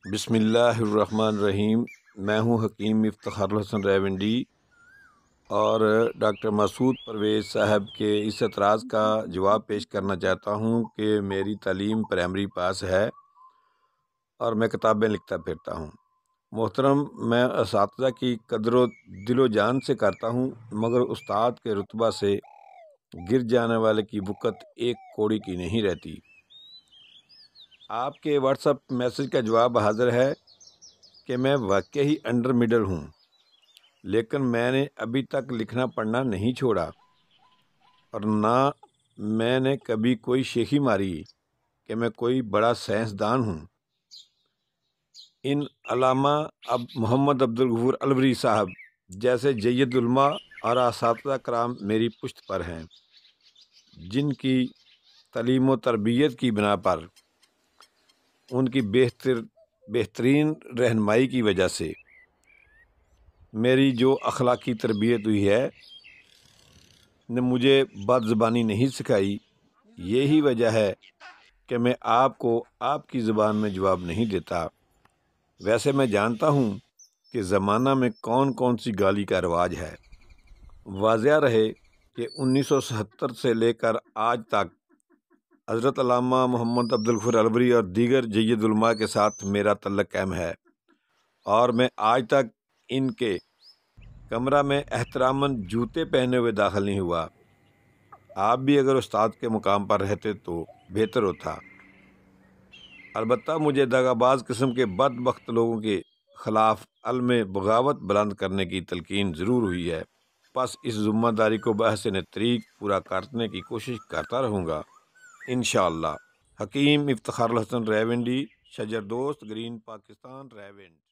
بسم اللہ الرحمن الرحیم۔ میں ہوں حکیم افتخار الحسن ریونڈی اور ڈاکٹر مسعود پرویز صاحب کے اس اعتراض کا جواب پیش کرنا چاہتا ہوں کہ میری تعلیم پرائمری پاس ہے اور میں کتابیں لکھتا پھرتا ہوں۔ محترم، میں اساتذہ کی قدر و دل و جان سے کرتا ہوں، مگر استاد کے رتبہ سے گر جانے والے کی بکت ایک کوڑی کی نہیں رہتی۔ آپ کے واٹس اپ میسج کا جواب حاضر ہے کہ میں واقعی انڈر مڈل ہوں، لیکن میں نے ابھی تک لکھنا پڑھنا نہیں چھوڑا اور نہ میں نے کبھی کوئی شیخی ماری کہ میں کوئی بڑا سائنسدان ہوں۔ ان علامہ محمد عبدالغفور الوری صاحب جیسے جید علماء اور اساتذہ کرام میری پشت پر ہیں، جن کی تعلیم و تربیت کی بنا پر ان کی بہترین رہنمائی کی وجہ سے میری جو اخلاقی تربیت ہوئی ہے نے مجھے بد زبانی نہیں سکھائی۔ یہی وجہ ہے کہ میں آپ کو آپ کی زبان میں جواب نہیں دیتا۔ ویسے میں جانتا ہوں کہ زمانہ میں کون کون سی گالی کا رواج ہے۔ واضح رہے کہ 1970 سے لے کر آج تک حضرت علامہ محمد عبدالغفور الوری اور دیگر جید علماء کے ساتھ میرا تعلق قائم ہے اور میں آج تک ان کے کمرہ میں احتراماً جوتے پہنے ہوئے داخل نہیں ہوا۔ آپ بھی اگر استاد کے مقام پر رہتے تو بہتر ہوتا۔ البتہ مجھے دغاباز قسم کے بدبخت لوگوں کے خلاف علم بغاوت بلند کرنے کی تلقین ضرور ہوئی ہے، بس اس ذمہ داری کو بحسن طریق پورا کرنے کی کوشش کرتا رہوں گا انشاءاللہ۔ حکیم افتخار الحسن ریونڈی، شجر دوست، گرین پاکستان، ریونڈ۔